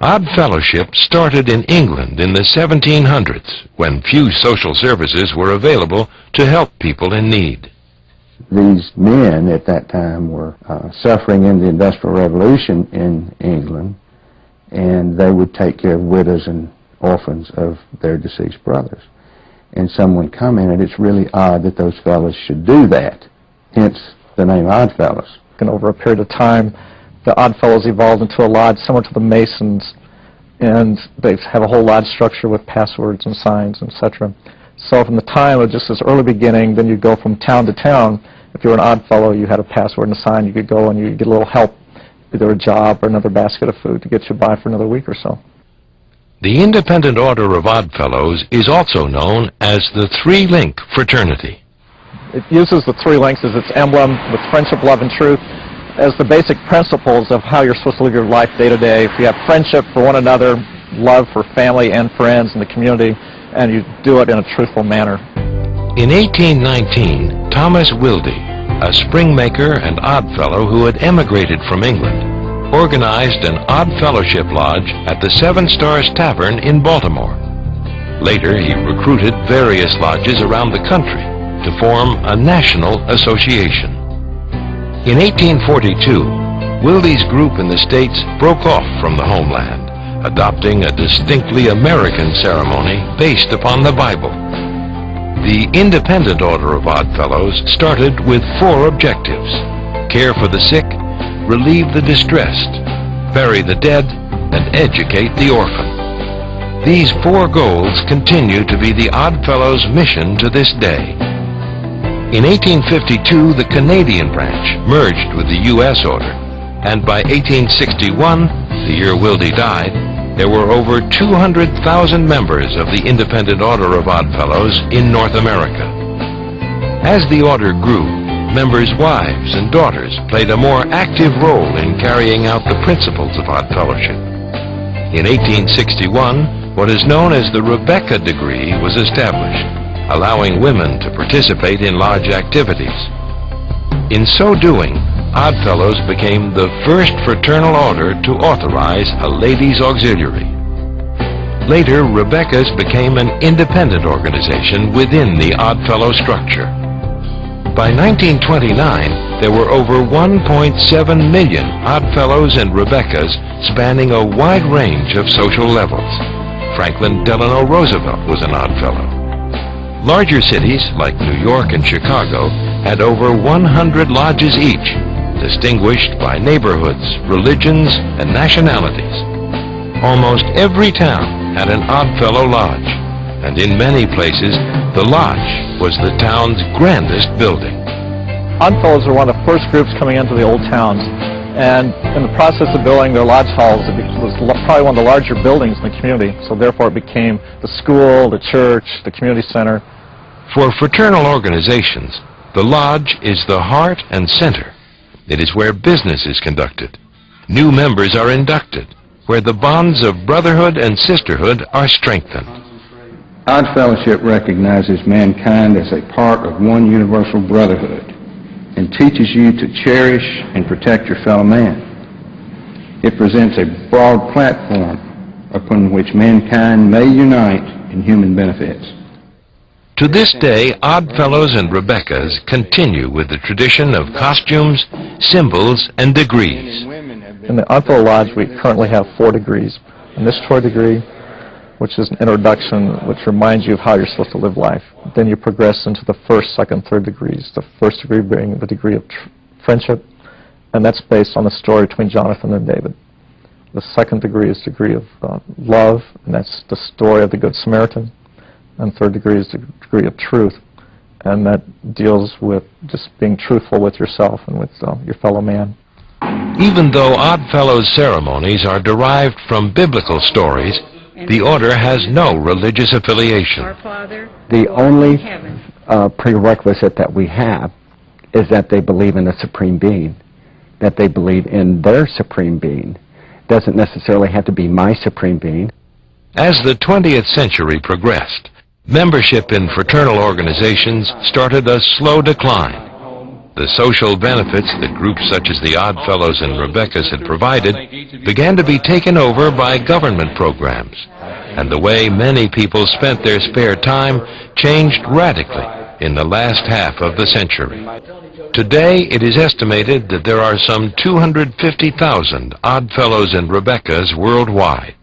Odd Fellowship started in England in the 1700s, when few social services were available to help people in need. These men at that time were suffering in the Industrial Revolution in England, and they would take care of widows and orphans of their deceased brothers. And someone commented, it's really odd that those fellows should do that, hence the name Odd Fellows. And over a period of time, the Odd Fellows evolved into a lodge similar to the Masons, and they have a whole lodge structure with passwords and signs, etc. So from the time of just this early beginning, then you go from town to town. If you were an Odd Fellow, you had a password and a sign. You could go and you get a little help, either a job or another basket of food to get you by for another week or so. The Independent Order of Odd Fellows is also known as the Three-Link Fraternity. It uses the three links as its emblem, with friendship, love, and truth, as the basic principles of how you're supposed to live your life day to day. If you have friendship for one another, love for family and friends and the community, and you do it in a truthful manner. In 1819, Thomas Wilde, a spring maker and Odd Fellow who had emigrated from England, organized an Odd Fellowship Lodge at the Seven Stars Tavern in Baltimore. Later, he recruited various lodges around the country to form a national association. In 1842, Wilde's group in the States broke off from the homeland, adopting a distinctly American ceremony based upon the Bible. The Independent Order of Odd Fellows started with 4 objectives: care for the sick, relieve the distressed, bury the dead, and educate the orphan. These 4 goals continue to be the Odd Fellows' mission to this day. In 1852, the Canadian branch merged with the U.S. order, and by 1861, the year Wilde died, there were over 200,000 members of the Independent Order of Odd Fellows in North America. As the order grew, members' wives and daughters played a more active role in carrying out the principles of Odd Fellowship. In 1861, what is known as the Rebecca degree was established, allowing women to participate in lodge activities. In so doing, Odd Fellows became the first fraternal order to authorize a ladies' auxiliary. Later, Rebecca's became an independent organization within the Odd Fellow structure. By 1929, there were over 1.7 million Odd Fellows and Rebeccas spanning a wide range of social levels. Franklin Delano Roosevelt was an Odd Fellow. Larger cities, like New York and Chicago, had over 100 lodges each, distinguished by neighborhoods, religions, and nationalities. Almost every town had an Odd Fellow lodge, and in many places, the lodge was the town's grandest building. Odd Fellows were one of the first groups coming into the old towns, and in the process of building their lodge halls, it was probably one of the larger buildings in the community, so therefore it became the school, the church, the community center. For fraternal organizations, the lodge is the heart and center. It is where business is conducted. New members are inducted, where the bonds of brotherhood and sisterhood are strengthened. Odd Fellowship recognizes mankind as a part of one universal brotherhood and teaches you to cherish and protect your fellow man. It presents a broad platform upon which mankind may unite in human benefits. To this day, Odd Fellows and Rebeccas continue with the tradition of costumes, symbols, and degrees. In the Odd Fellow Lodge, we currently have 4 degrees. An initiatory degree, which is an introduction, which reminds you of how you're supposed to live life. Then you progress into the 1st, 2nd, 3rd degrees. The 1st degree being the degree of friendship, and that's based on the story between Jonathan and David. The 2nd degree is the degree of love, and that's the story of the Good Samaritan. And 3rd degree is the degree of truth, and that deals with just being truthful with yourself and with your fellow man. Even though Odd Fellows ceremonies are derived from biblical stories, the order has no religious affiliation. The only prerequisite that we have is that they believe in a supreme being, that they believe in their supreme being. Doesn't necessarily have to be my supreme being. As the 20th century progressed, membership in fraternal organizations started a slow decline. The social benefits that groups such as the Oddfellows and Rebeccas had provided began to be taken over by government programs, and the way many people spent their spare time changed radically in the last half of the century. Today, it is estimated that there are some 250,000 Oddfellows and Rebeccas worldwide.